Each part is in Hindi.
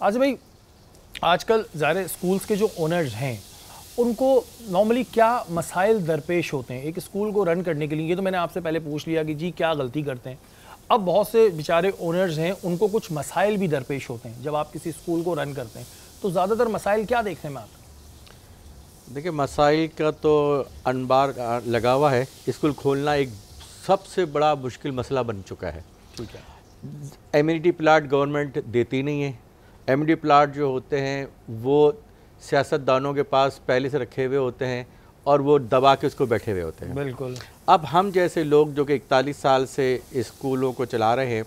आज भाई आजकल ज़ाहिर स्कूल्स के जो ओनर्स हैं उनको नॉर्मली क्या मसाइल दरपेश होते हैं एक स्कूल को रन करने के लिए? ये तो मैंने आपसे पहले पूछ लिया कि जी क्या गलती करते हैं। अब बहुत से बेचारे ओनर्स हैं, उनको कुछ मसाइल भी दरपेश होते हैं जब आप किसी स्कूल को रन करते हैं, तो ज़्यादातर मसाइल क्या देखने में आते हैं? देखिए, मसाइल का तो अनबार लगा हुआ है। स्कूल खोलना एक सबसे बड़ा मुश्किल मसला बन चुका है। ठीक है, एम्यूनिटी प्लाट गवर्नमेंट देती नहीं है। एम्यूनिटी प्लाट जो होते हैं वो सियासतदानों के पास पहले से रखे हुए होते हैं और वो दबा के उसको बैठे हुए होते हैं। बिल्कुल। अब हम जैसे लोग जो कि 41 साल से स्कूलों को चला रहे हैं,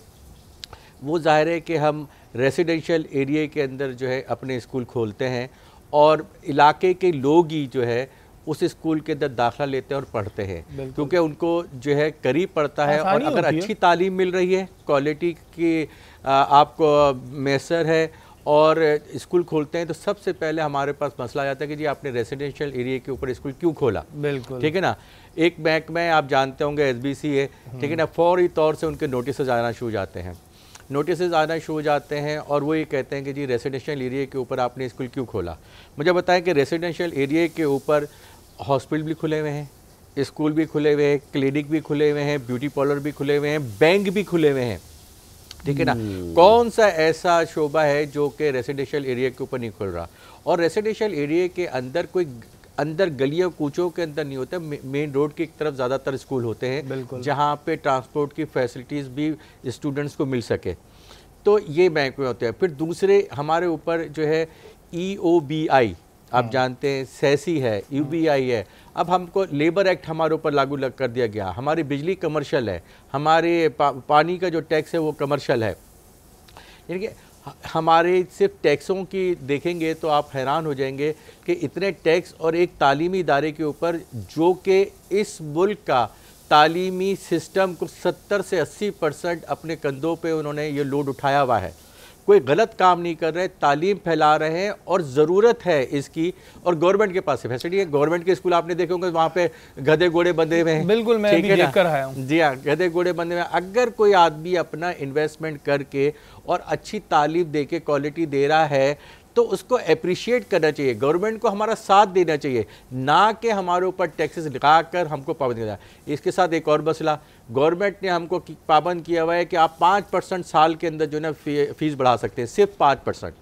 वो ज़ाहिर है कि हम रेसिडेंशियल एरिया के अंदर जो है अपने स्कूल खोलते हैं और इलाके के लोग ही जो है उस स्कूल के अंदर दाखिला लेते हैं और पढ़ते हैं, क्योंकि उनको जो है करीब पड़ता है और अगर अच्छी तालीम मिल रही है, क्वालिटी की आपको मैसर है और स्कूल खोलते हैं, तो सबसे पहले हमारे पास मसला आ जाता है कि जी आपने रेसिडेंशियल एरिया के ऊपर स्कूल क्यों खोला। बिल्कुल, ठीक है ना। एक बैंक में आप जानते होंगे SBC है, ठीक है ना, फौरी तौर से उनके नोटिस आना शुरू हो जाते हैं। नोटिस आना शुरू हो जाते हैं और वो ये कहते हैं कि जी रेसिडेंशियल एरिया के ऊपर आपने स्कूल क्यों खोला। मुझे बताएं कि रेसिडेंशियल एरिया के ऊपर हॉस्पिटल भी खुले हुए हैं, स्कूल भी खुले हुए हैं, क्लिनिक भी खुले हुए हैं, ब्यूटी पार्लर भी खुले हुए हैं, बैंक भी खुले हुए हैं। ठीक है ना। कौन सा ऐसा शोबा है जो कि रेसिडेंशियल एरिया के ऊपर नहीं खुल रहा? और रेसिडेंशियल एरिया के अंदर कोई अंदर गलियों कूचों के अंदर नहीं होता, मेन रोड की तरफ ज़्यादातर स्कूल होते हैं जहाँ पे ट्रांसपोर्ट की फैसिलिटीज़ भी स्टूडेंट्स को मिल सके। तो ये बैंक में होते हैं। फिर दूसरे हमारे ऊपर जो है EOBI, आप जानते हैं, सेसी है, UBI है। अब हमको लेबर एक्ट हमारे ऊपर लागू कर दिया गया। हमारी बिजली कमर्शियल है, हमारे पानी का जो टैक्स है वो कमर्शियल है। यानी कि हमारे सिर्फ टैक्सों की देखेंगे तो आप हैरान हो जाएंगे कि इतने टैक्स और एक तालीमी इदारे के ऊपर जो कि इस मुल्क का तालीमी सिस्टम को 70 से 80% अपने कंधों पे उन्होंने ये लोड उठाया हुआ है। कोई गलत काम नहीं कर रहे, तालीम फैला रहे हैं और ज़रूरत है इसकी। और गवर्नमेंट के पास फैसिलिटी है। गवर्नमेंट के स्कूल आपने देखे होंगे, वहाँ पे गधे घोड़े बंधे हुए हैं। बिल्कुल, मैं भी देख कर आया हूँ। जी हाँ, गधे घोड़े बंधे हुए हैं। अगर कोई आदमी अपना इन्वेस्टमेंट करके और अच्छी तालीम दे के क्वालिटी दे रहा है तो उसको अप्रिशिएट करना चाहिए। गवर्नमेंट को हमारा साथ देना चाहिए, ना कि हमारे ऊपर टैक्सेस लगा कर हमको पाबंद करना। इसके साथ एक और मसला, गवर्नमेंट ने हमको पाबंद किया हुआ है कि आप 5% साल के अंदर जो है फीस बढ़ा सकते हैं, सिर्फ 5%।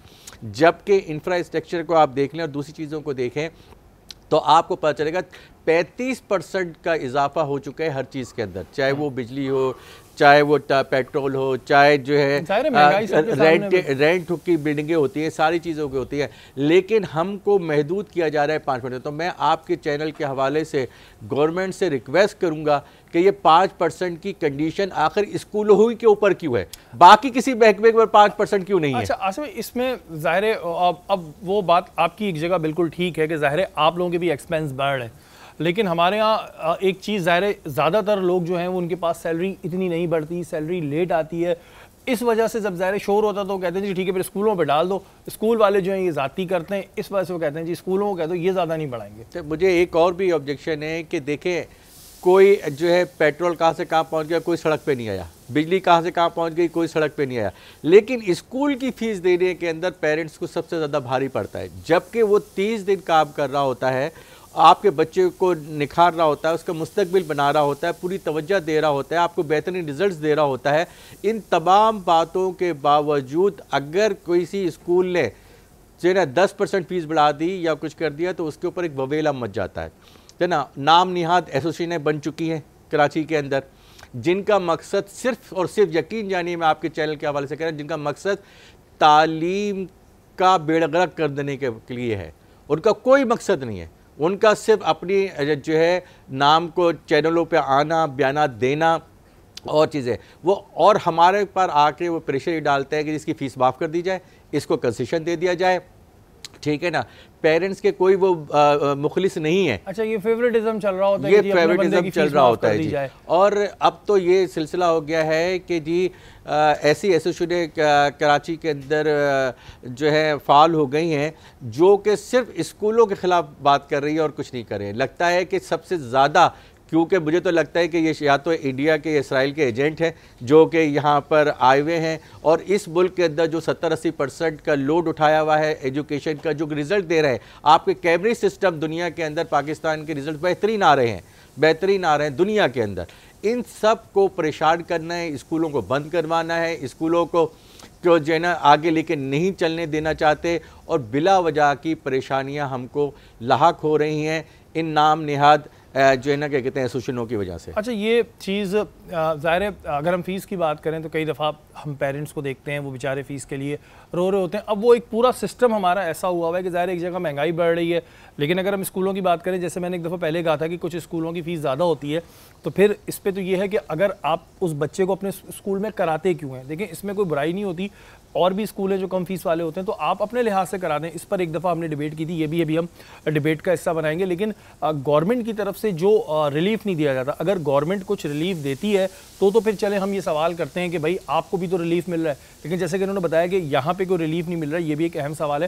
जबकि इंफ्रास्ट्रक्चर को आप देख लें और दूसरी चीज़ों को देखें तो आपको पता चलेगा 35% का इजाफा हो चुका है हर चीज़ के अंदर, चाहे वो बिजली हो, चाहे वो पेट्रोल हो, चाहे जो है रेंट की बिल्डिंगें होती हैं, सारी चीज़ों की होती है, लेकिन हमको महदूद किया जा रहा है 5%। तो मैं आपके चैनल के हवाले से गवर्नमेंट से रिक्वेस्ट करूंगा कि ये 5% की कंडीशन आखिर स्कूलों ही के ऊपर क्यों है, बाकी किसी महकमे पर 5% क्यों नहीं है? अच्छा आसिफ, इसमें ज़ाहिर है अब वो बात आपकी एक जगह बिल्कुल ठीक है कि ज़ाहिर है आप लोगों के भी एक्सपेंस बढ़ रहे हैं, लेकिन हमारे यहाँ एक चीज़ ज़ाहिर है ज़्यादातर लोग जो हैं वो उनके पास सैलरी इतनी नहीं बढ़ती, सैलरी लेट आती है। इस वजह से जब ज़ाहिर शोर होता तो कहते हैं जी ठीक है फिर स्कूलों पे डाल दो। स्कूल वाले जो हैं ये ज़ाती करते हैं, इस वजह से वो कहते हैं जी स्कूलों को कह दो ये ज़्यादा नहीं बढ़ाएंगे। तो मुझे एक और भी ऑब्जेक्शन है कि देखें, कोई जो है पेट्रोल कहाँ से कहाँ पहुँच गया, कोई सड़क पे नहीं आया, बिजली कहाँ से कहाँ पहुँच गई, कोई सड़क पे नहीं आया, लेकिन स्कूल की फ़ीस देने के अंदर पेरेंट्स को सबसे ज़्यादा भारी पड़ता है। जबकि वो 30 दिन काम कर रहा होता है, आपके बच्चे को निखार रहा होता है, उसका मुस्तकबिल बना रहा होता है, पूरी तवज्जो दे रहा होता है, आपको बेहतरीन रिजल्ट्स दे रहा होता है। इन तमाम बातों के बावजूद अगर किसी स्कूल ने जो है ना 10% फीस बढ़ा दी या कुछ कर दिया तो उसके ऊपर एक बवेला मच जाता है ना। नाम निहाद एसोसिएशनें बन चुकी हैं कराची के अंदर, जिनका मकसद सिर्फ और सिर्फ, यकीन जानिए मैं आपके चैनल के हवाले से कह रहा हूँ, जिनका मकसद तालीम का बेड़गर्क कर देने के लिए है। उनका कोई मकसद नहीं है, उनका सिर्फ अपनी जो है नाम को चैनलों पे आना, बयाना देना और चीज़ें वो, और हमारे पर आके वो प्रेशर डालते हैं कि इसकी फ़ीस माफ़ कर दी जाए, इसको कंसेशन दे दिया जाए। ठीक है ना। पेरेंट्स के कोई वो मुखलिस नहीं है। अच्छा, ये फेवरेटिज्म चल रहा होता है, ये फेवरेटिज्म चल रहा होता है जी। और अब तो ये सिलसिला हो गया है कि जी ऐसी एसोसिएशन कराची के अंदर जो है फाल हो गई हैं जो कि सिर्फ स्कूलों के ख़िलाफ़ बात कर रही है और कुछ नहीं कर रहे हैं। लगता है कि सबसे ज़्यादा क्योंकि मुझे तो लगता है कि ये या तो इंडिया के इसराइल के एजेंट हैं जो कि यहाँ पर आए हुए हैं, और इस मुल्क के अंदर जो 70-80% का लोड उठाया हुआ है एजुकेशन का, जो रिज़ल्ट दे रहे हैं, आपके कैमरे सिस्टम दुनिया के अंदर पाकिस्तान के रिज़ल्ट बेहतरीन आ रहे हैं, बेहतरीन आ रहे हैं दुनिया के अंदर। इन सब को परेशान करना है, स्कूलों को बंद करवाना है, स्कूलों को जो है ना आगे लेके नहीं चलने देना चाहते, और बिला वजह की परेशानियां हमको लाहक हो रही हैं इन नाम निहाद जो है ना क्या कहते हैं एसोसिएशनों की वजह से। अच्छा, ये चीज़ ज़ाहिर है अगर हम फ़ीस की बात करें तो कई दफ़ा हम पेरेंट्स को देखते हैं वो बेचारे फ़ीस के लिए रो रहे होते हैं। अब वो एक पूरा सिस्टम हमारा ऐसा हुआ है कि ज़ाहिर एक जगह महंगाई बढ़ रही है, लेकिन अगर हम स्कूलों की बात करें, जैसे मैंने एक दफ़ा पहले कहा था कि कुछ स्कूलों की फ़ीस ज़्यादा होती है, तो फिर इस पर तो ये है कि अगर आप उस बच्चे को अपने स्कूल में कराते क्यों हैं। देखिए, इसमें कोई बुराई नहीं होती, और भी स्कूल हैं जो कम फीस वाले होते हैं, तो आप अपने लिहाज से करा दें। इस पर एक दफ़ा हमने डिबेट की थी, ये भी अभी हम डिबेट का हिस्सा बनाएंगे। लेकिन गवर्नमेंट की तरफ से जो रिलीफ नहीं दिया जाता, अगर गवर्नमेंट कुछ रिलीफ देती है तो फिर चले हम ये सवाल करते हैं कि भाई आपको भी तो रिलीफ मिल रहा है, लेकिन जैसे कि उन्होंने बताया कि यहाँ पे कोई रिलीफ नहीं मिल रहा है, ये भी एक अहम सवाल है।